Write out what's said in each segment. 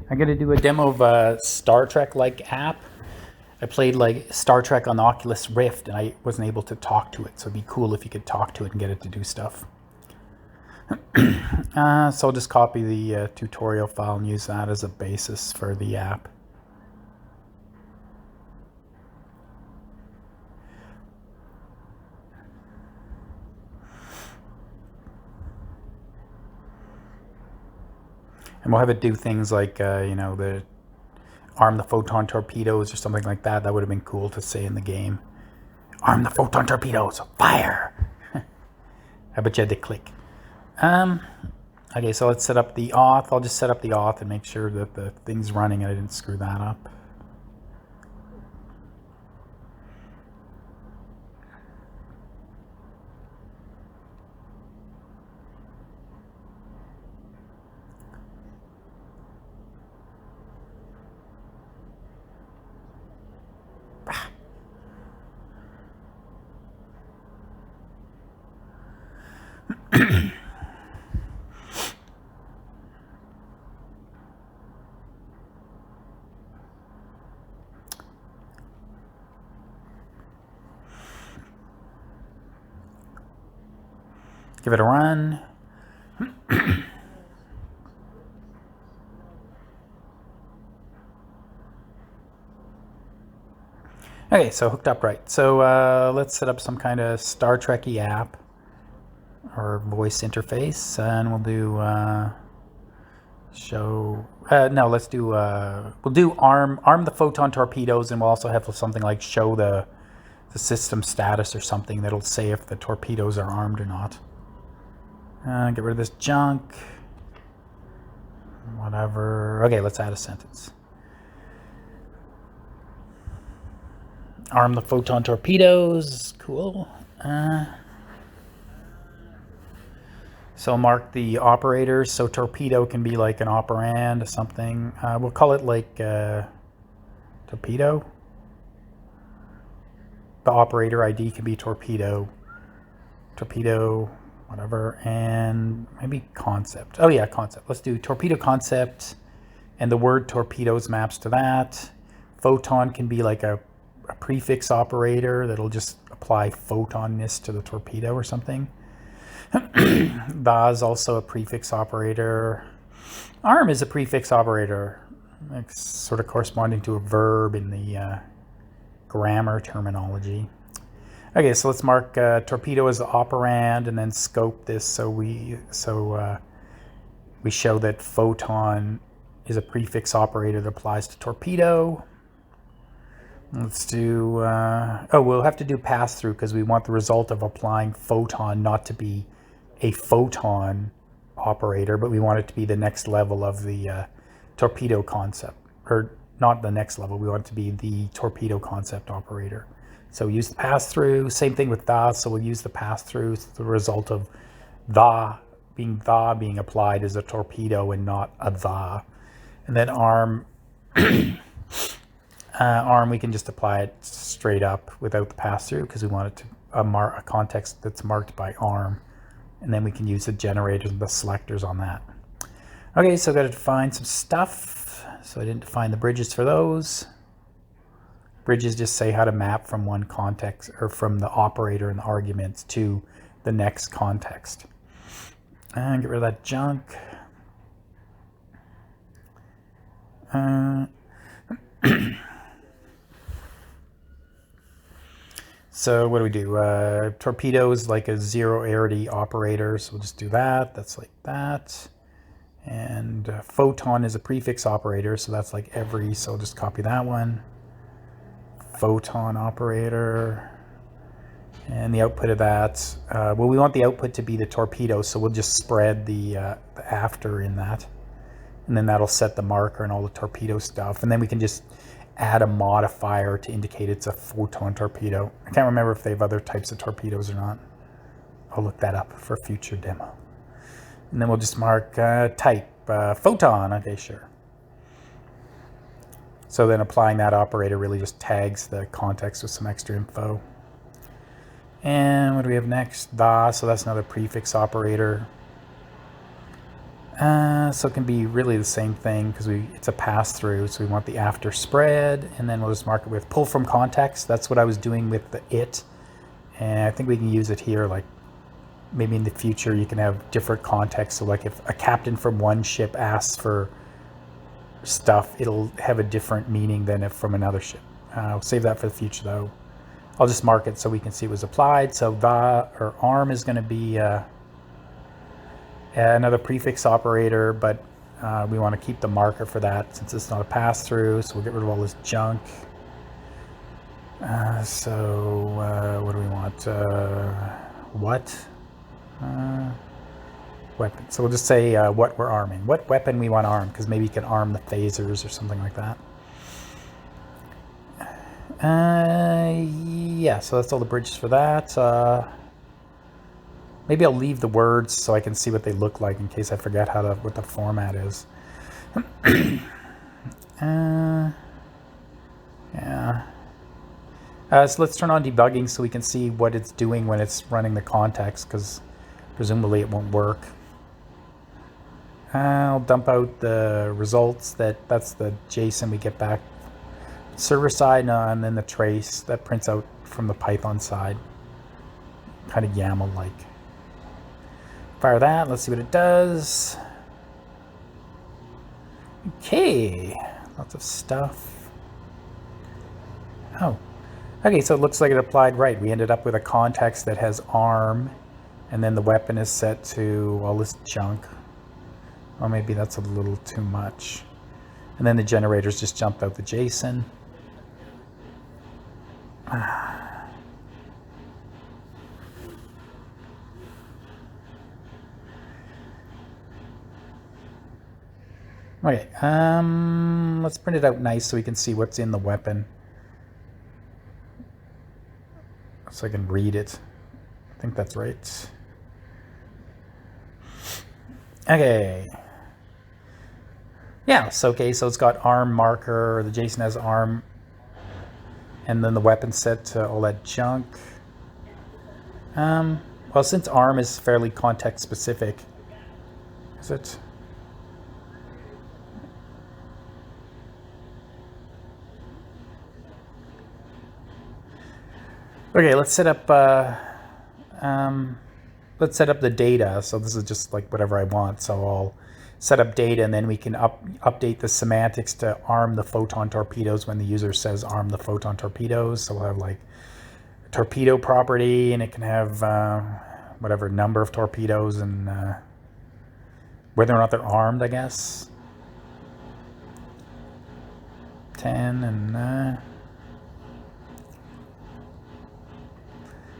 I'm going to do a demo of a Star Trek-like app. I played like Star Trek on the Oculus Rift and I wasn't able to talk to it, so it'd be cool if you could talk to it and get it to do stuff. So I'll just copy the tutorial file and use that as a basis for the app. And we'll have it do things like, you know, the arm the photon torpedoes or something like that. That would have been cool to say in the game. Arm the photon torpedoes, fire! I bet you had to click. Okay, so let's set up the auth. I'll just set up the auth and make sure that the thing's running and I didn't screw that up. Give it a run. Okay, so hooked up right. So let's set up some kind of Star Trek-y app or voice interface, and we'll do no, let's do we'll do arm the photon torpedoes, and we'll also have something like show the system status or something that'll say if the torpedoes are armed or not. Get rid of this junk. Whatever. Okay, let's add a sentence. Arm the photon torpedoes. Cool. So mark the operators. So torpedo can be like an operand or something. We'll call it like torpedo. The operator ID can be torpedo. Torpedo, whatever. And maybe concept. Oh yeah, concept. Let's do torpedo concept. And the word torpedoes maps to that. Photon can be like a prefix operator that'll just apply photonness to the torpedo or something. Da is also a prefix operator. Arm is a prefix operator. It's sort of corresponding to a verb in the grammar terminology. Okay, so let's mark torpedo as the operand and then scope this so we show that photon is a prefix operator that applies to torpedo. Let's do, we'll have to do pass-through because we want the result of applying photon not to be a photon operator, but we want it to be the next level of the torpedo concept. Or not the next level, we want it to be the torpedo concept operator. So use the pass-through, same thing with the, so we'll use the pass-through. It's the result of the being applied as a torpedo and not a the. And then arm, arm, we can just apply it straight up without the pass-through because we want it to mark a context that's marked by arm, and then we can use the generators and the selectors on that. Okay, so I've got to define some stuff. So I didn't define the bridges for those. Bridges just say how to map from one context or from the operator and the arguments to the next context. And get rid of that junk. So what do we do? Torpedo is like a zero arity operator, so we'll just do that. That's like that. And photon is a prefix operator, so that's like every, so I'll just copy that one. Photon operator. And the output of that, well, we want the output to be the torpedo, so we'll just spread the after in that. And then that'll set the marker and all the torpedo stuff. And then we can just add a modifier to indicate it's a photon torpedo. I can't remember if they have other types of torpedoes or not. I'll look that up for a future demo. And then we'll just mark type, photon, okay, sure. So then applying that operator really just tags the context with some extra info. And what do we have next? The, so that's another prefix operator. So it can be really the same thing because it's a pass-through, so we want the after spread, and then we'll just mark it with pull from context. That's what I was doing with the it, and I think we can use it here. Like maybe in the future you can have different contexts. So like if a captain from one ship asks for stuff, it'll have a different meaning than if from another ship. I'll save that for the future though. I'll just mark it so we can see it was applied. So arm is going to be another prefix operator, but we want to keep the marker for that since it's not a pass-through, so we'll get rid of all this junk. What do we want? Weapon. So we'll just say what we're arming. What weapon we want to arm, because maybe you can arm the phasers or something like that. Yeah, so that's all the bridges for that. Maybe I'll leave the words so I can see what they look like in case I forget what the format is. Yeah. So let's turn on debugging so we can see what it's doing when it's running the context, because presumably it won't work. I'll dump out the results. That's the JSON we get back server side, and then the trace that prints out from the Python side, kind of YAML like. Fire that, let's see what it does. Okay, lots of stuff. Oh, okay, so it looks like it applied right. We ended up with a context that has ARM, and then the weapon is set to all this junk. Well, maybe that's a little too much. And then the generators just jumped out the JSON. Okay, let's print it out nice so we can see what's in the weapon. So I can read it. I think that's right. Okay. Yeah, so okay, so it's got ARM marker, the JSON has ARM, and then the weapon set to all that junk. Well, since ARM is fairly context specific, is it? Okay, let's set up the data. So this is just like whatever I want. So I'll set up data, and then we can update the semantics to arm the photon torpedoes when the user says arm the photon torpedoes. So we'll have like a torpedo property, and it can have whatever number of torpedoes and whether or not they're armed, I guess. 10 and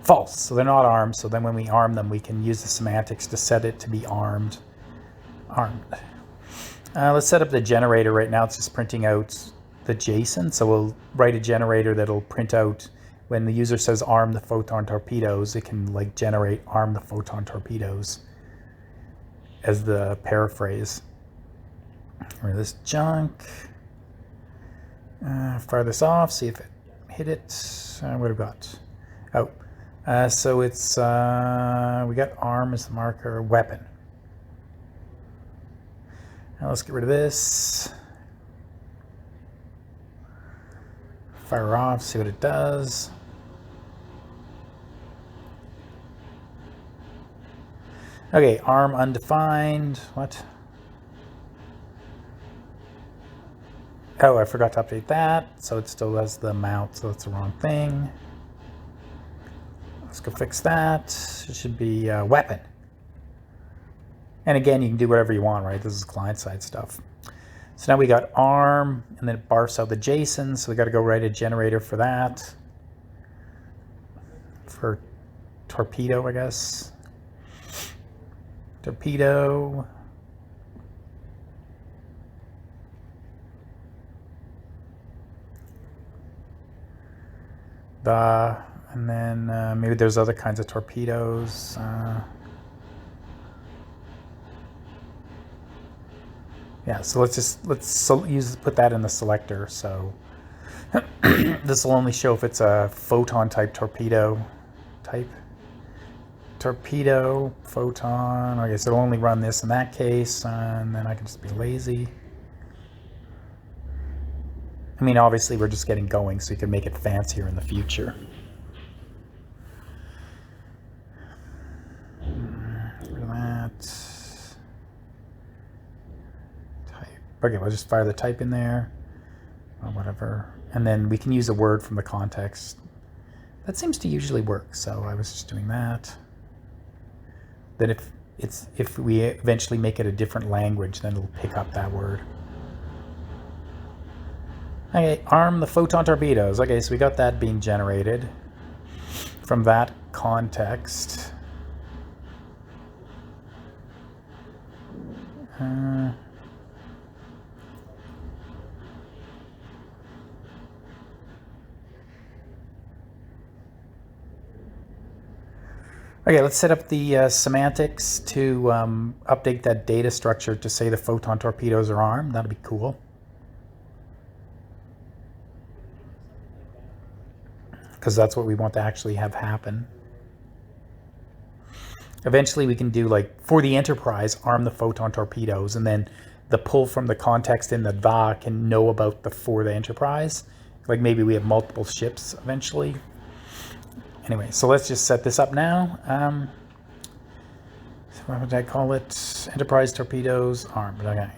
false, so they're not armed. So then when we arm them, we can use the semantics to set it to be armed. Let's set up the generator. Right now it's just printing out the JSON, so we'll write a generator that'll print out when the user says arm the photon torpedoes, it can like generate arm the photon torpedoes as the paraphrase. Or this junk. Fire this off, see if it hit it. What have we got? Oh. So it's, we got ARM as the marker, weapon. Now let's get rid of this. Fire off, see what it does. Okay, ARM undefined, what? Oh, I forgot to update that, so it still has the mount, so that's the wrong thing. Let's go fix that. It should be weapon. And again, you can do whatever you want, right? This is client-side stuff. So now we got ARM, and then it barfs out the JSON, so we got to go write a generator for that. For torpedo, I guess. Torpedo. And then maybe there's other kinds of torpedoes. Yeah, so put that in the selector. So this will only show if it's a photon type torpedo type. torpedo, photon. Okay, so it'll only run this in that case, and then I can just be lazy. I mean, obviously we're just getting going, so you can make it fancier in the future. Get rid of that. Type. Okay, we'll just fire the type in there, or whatever. And then we can use a word from the context. That seems to usually work, so I was just doing that. Then if we eventually make it a different language, then it'll pick up that word. Okay, arm the photon torpedoes. Okay, so we got that being generated from that context. Okay, let's set up the semantics to update that data structure to say the photon torpedoes are armed. That'll be cool. Because that's what we want to actually have happen. Eventually we can do, like, for the Enterprise, arm the photon torpedoes, and then the pull from the context in the VA can know about the for the Enterprise. Like maybe we have multiple ships eventually. Anyway, so let's just set this up now. So what would I call it? Enterprise torpedoes armed. Okay.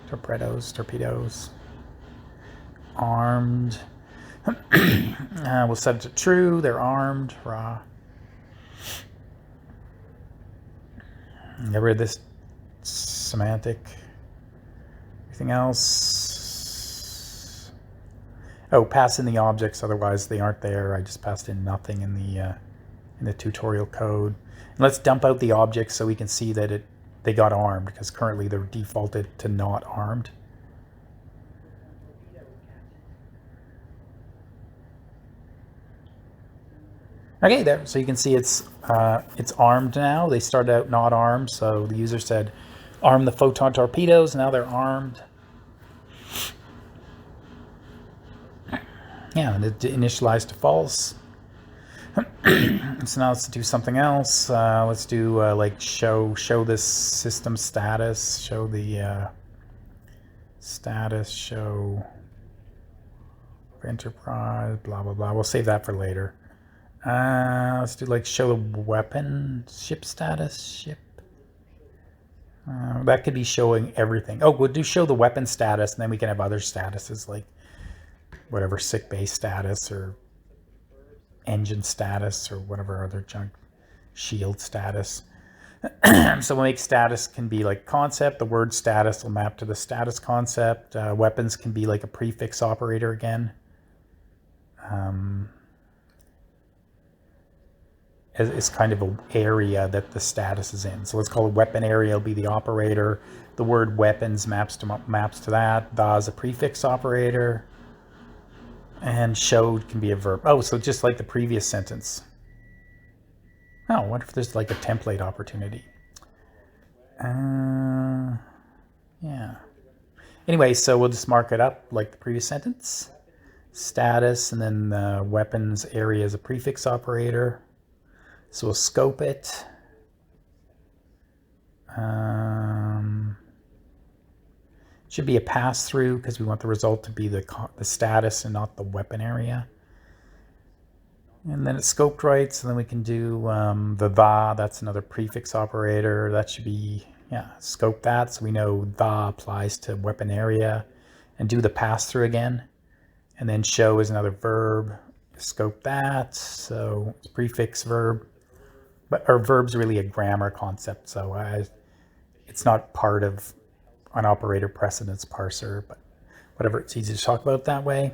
Torpedoes armed. We'll set it to true. They're armed. Raw. Get rid of this semantic. Anything else? Oh, pass in the objects. Otherwise, they aren't there. I just passed in nothing in the tutorial code. And let's dump out the objects so we can see that they got armed, because currently they're defaulted to not armed. Okay, there. So you can see it's armed now. They started out not armed, so the user said, arm the photon torpedoes. Now they're armed. Yeah, and it initialized to false. So now let's do something else. Let's do like show this system status. Show the status. Show Enterprise. Blah blah blah. We'll save that for later. Let's do like show the weapon ship status. Ship. That could be showing everything. Oh, we'll do show the weapon status, and then we can have other statuses like whatever sick bay status or engine status or whatever other junk, shield status. So we'll make status can be like concept. The word status will map to the status concept. Weapons can be like a prefix operator again. It's kind of an area that the status is in. So let's call it weapon area. It'll be the operator. The word weapons maps to that. The is a prefix operator. And showed can be a verb. Oh, so just like the previous sentence. Oh, I wonder if there's like a template opportunity. Yeah. Anyway, so we'll just mark it up like the previous sentence. Status, and then the weapons area is a prefix operator. So we'll scope it. Should be a pass-through because we want the result to be the status and not the weapon area. And then it's scoped right, so then we can do the that's another prefix operator. That should be, yeah, scope that so we know the applies to weapon area, and do the pass-through again. And then show is another verb. Scope that, so it's prefix verb. But our verb's really a grammar concept, so it's not part of an operator precedence parser, but whatever, it's easy to talk about that way.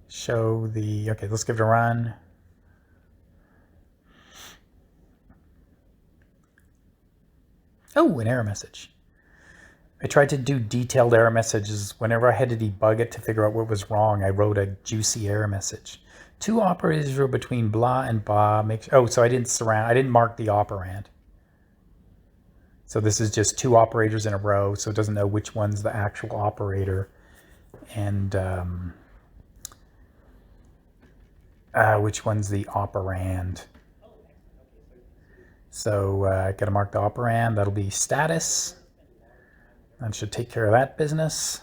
Show the, okay, let's give it a run. Oh, an error message. I tried to do detailed error messages. Whenever I had to debug it to figure out what was wrong, I wrote a juicy error message. Two operators were between blah and blah. So I didn't mark the operand. So this is just two operators in a row, so it doesn't know which one's the actual operator. and which one's the operand. So I got to mark the operand. That'll be status. That should take care of that business.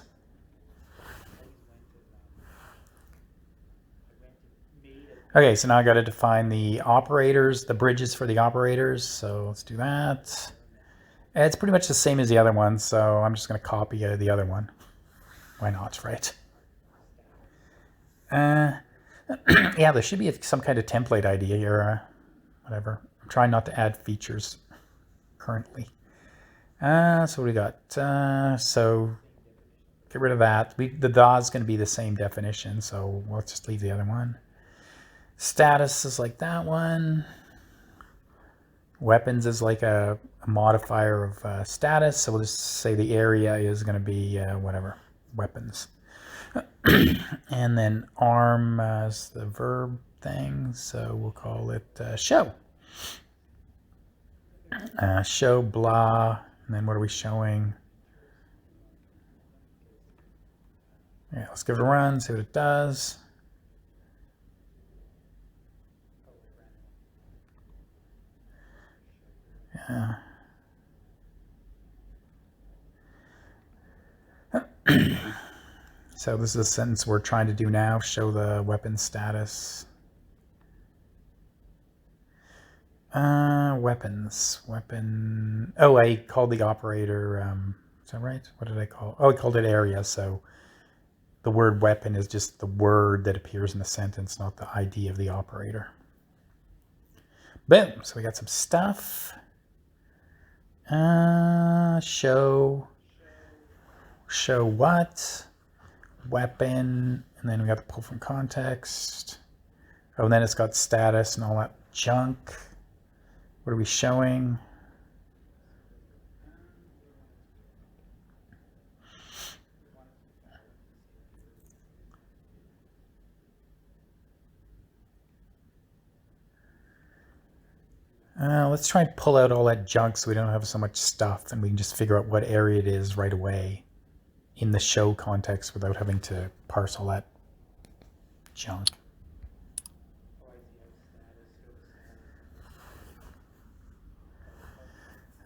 Okay, so now I got to define the operators, the bridges for the operators. So let's do that. It's pretty much the same as the other one, so I'm just going to copy the other one. Why not, right? Yeah, there should be some kind of template idea here. Whatever. I'm trying not to add features currently. So what we got? So get rid of that. The DA is going to be the same definition, so let's just leave the other one. Status is like that one. Weapons is like a modifier of status, so we'll just say the area is going to be whatever, weapons. And then arm is the verb thing, so we'll call it show. Show blah, and then what are we showing? Yeah, let's give it a run, see what it does. Yeah. So this is a sentence we're trying to do now, show the weapon status. Weapons, weapon. Oh, I called the operator, is that right? What did I call? Oh, I called it area, so the word weapon is just the word that appears in the sentence, not the ID of the operator. Boom, so we got some stuff. Show what? Weapon, and then we got the pull from context. Oh, and then it's got status and all that junk. What are we showing? Let's try and pull out all that junk so we don't have so much stuff and we can just figure out what area it is right away in the show context without having to parse all that junk.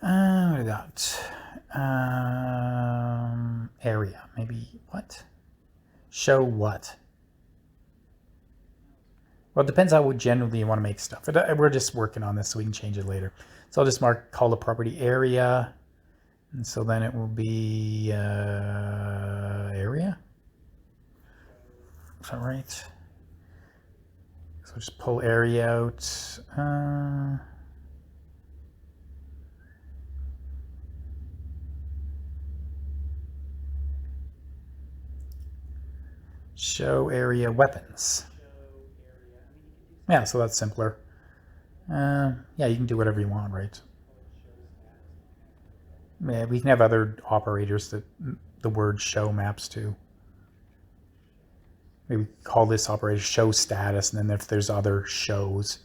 What do we got? Area, maybe what? Show what? Well, it depends how generally you want to make stuff. We're just working on this so we can change it later. So I'll just call the property area. And so then it will be area. Is that right? So just pull area out. Show area weapons. Yeah, so that's simpler. Yeah, you can do whatever you want, right? Yeah, we can have other operators that the word show maps to. Maybe call this operator show status, and then if there's other shows,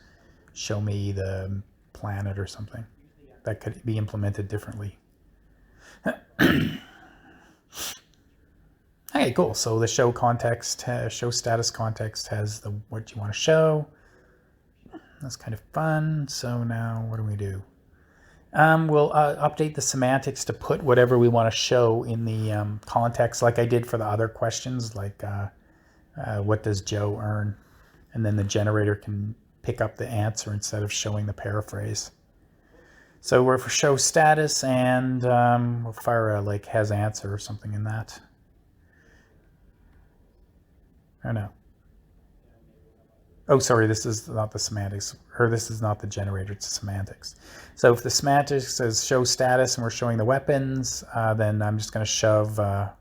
show me the planet or something. That could be implemented differently. Okay, cool. So the show context, show status context has what you want to show. That's kind of fun. So now what do we do? We'll update the semantics to put whatever we want to show in the context, like I did for the other questions, like what does Joe earn? And then the generator can pick up the answer instead of showing the paraphrase. So we're for show status, and we'll fire a like HasAnswer or something in that. Oh no. Oh, sorry, this is not the semantics, or this is not the generator, it's the semantics. So if the semantics says show status and we're showing the weapons, then I'm just going to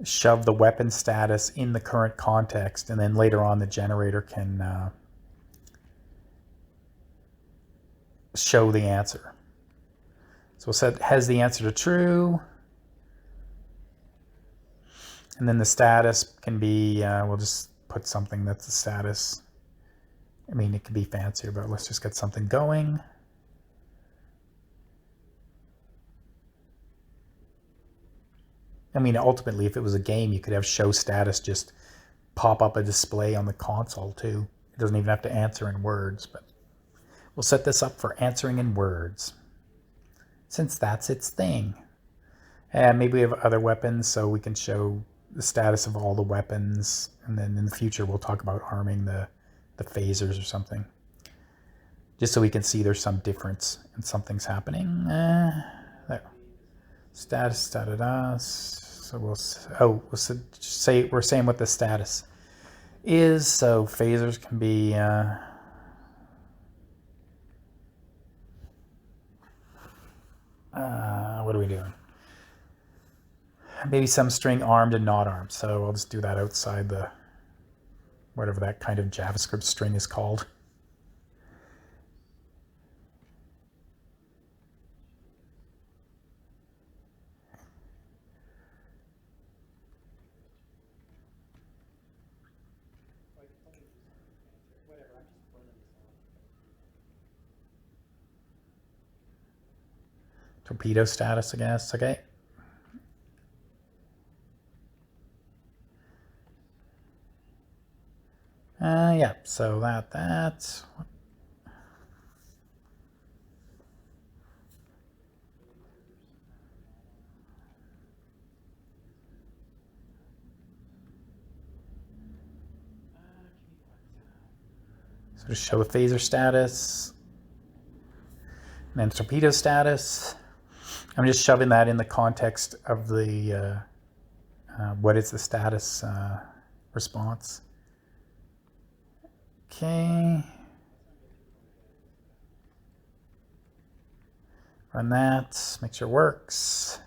shove the weapon status in the current context, and then later on the generator can show the answer. So we'll set has the answer to true. And then the status can be, we'll just put something that's the status. I mean, it could be fancier, but let's just get something going. I mean, ultimately, if it was a game, you could have show status just pop up a display on the console too. It doesn't even have to answer in words, but we'll set this up for answering in words, since that's its thing. And maybe we have other weapons, so we can show the status of all the weapons, and then in the future we'll talk about arming the phasers or something. Just so we can see there's some difference and something's happening. There. Status, da-da-da. So we'll say, we're saying what the status is. So phasers can be... what are we doing? Maybe some string armed and not armed. So I'll just do that outside the... whatever that kind of JavaScript string is called. Torpedo status, I guess. Okay. Yeah, so that. So just show the phaser status. And then torpedo status. I'm just shoving that in the context of the what is the status response. Okay. Run that, make sure it works.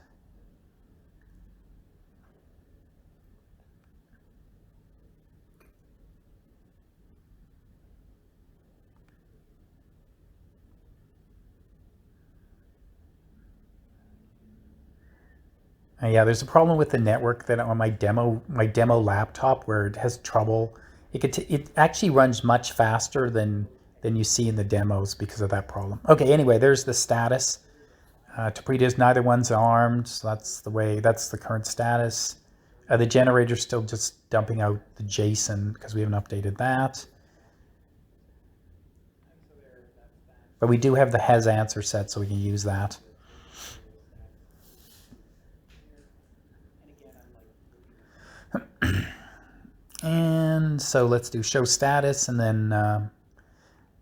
Yeah, there's a problem with the network that on my demo laptop where it has trouble. It actually runs much faster than you see in the demos because of that problem. Okay, anyway, there's the status. Torpedoes, neither one's armed, so that's the current status. The generator's still just dumping out the JSON because we haven't updated that. But we do have the HasAnswer set, so we can use that. And so let's do show status, and then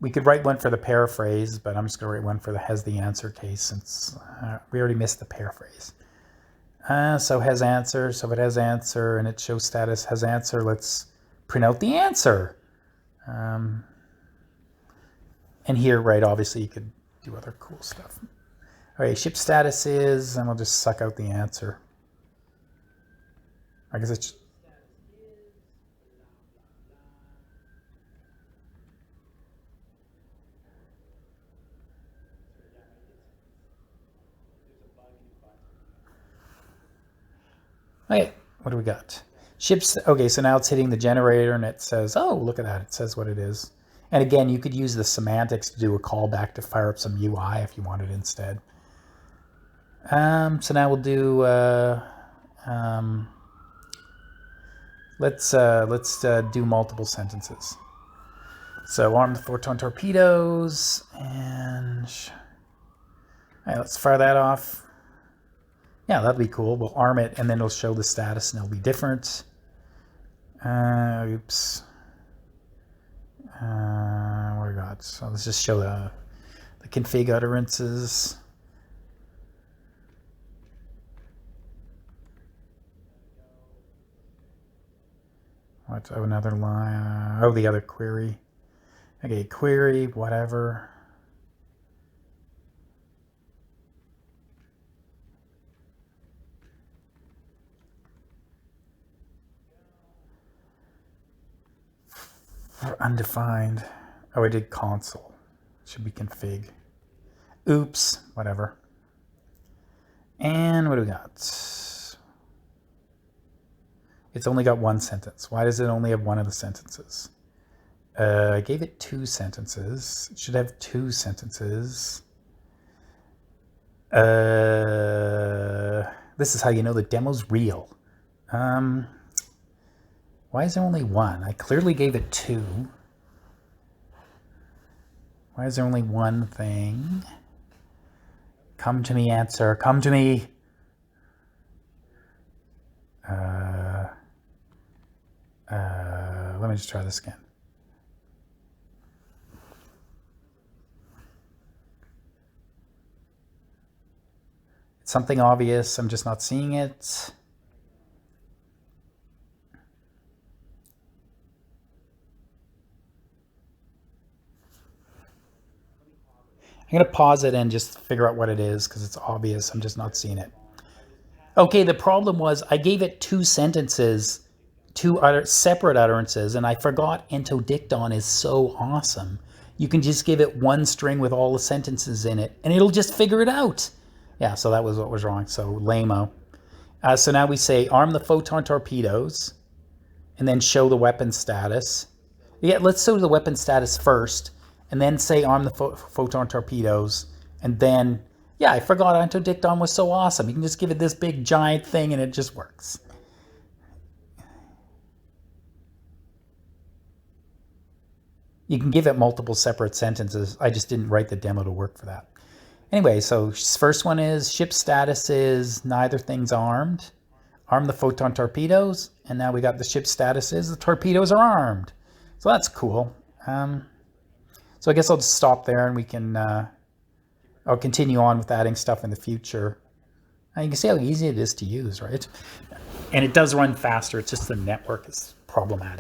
we could write one for the paraphrase, but I'm just going to write one for the has the answer case since we already missed the paraphrase. So has answer, so if it has answer and it shows status has answer, let's print out the answer. And here, right, obviously you could do other cool stuff. All right, ship status is, and we'll just suck out the answer. I guess it's... Okay, what do we got? Ships, okay, so now it's hitting the generator and it says, oh, look at that, it says what it is. And again, you could use the semantics to do a callback to fire up some UI if you wanted instead. So now we'll do, let's do multiple sentences. So arm the photon torpedoes, and all right, let's fire that off. Yeah, that'd be cool. We'll arm it, and then it'll show the status, and it'll be different. Oops. What do we got? So let's just show the config utterances. What? Oh, another line. Oh, the other query. Okay, query, whatever. For undefined. Oh, I did console. Should be config. Oops, whatever. And what do we got? It's only got one sentence. Why does it only have one of the sentences? I gave it 2 sentences. It should have 2 sentences. This is how you know the demo's real. Why is there only one? I clearly gave it 2. Why is there only one thing? Come to me, answer. Come to me. Let me just try this again. It's something obvious. I'm just not seeing it. I'm going to pause it and just figure out what it is because it's obvious. I'm just not seeing it. Okay, the problem was I gave it 2 sentences, 2 separate utterances, and I forgot Entodicton is so awesome. You can just give it 1 string with all the sentences in it, and it'll just figure it out. Yeah, so that was what was wrong. So lame-o. So now we say arm the photon torpedoes, and then show the weapon status. Yeah, let's show the weapon status first, and then say arm the photon torpedoes, and then, yeah, I forgot Entodicton was so awesome. You can just give it this big giant thing and it just works. You can give it multiple separate sentences. I just didn't write the demo to work for that. Anyway, so first one is ship status is neither thing's armed. Arm the photon torpedoes, and now we got the ship status is the torpedoes are armed. So that's cool. So I guess I'll just stop there and we can, I'll continue on with adding stuff in the future. And you can see how easy it is to use, right? And it does run faster. It's just the network is problematic.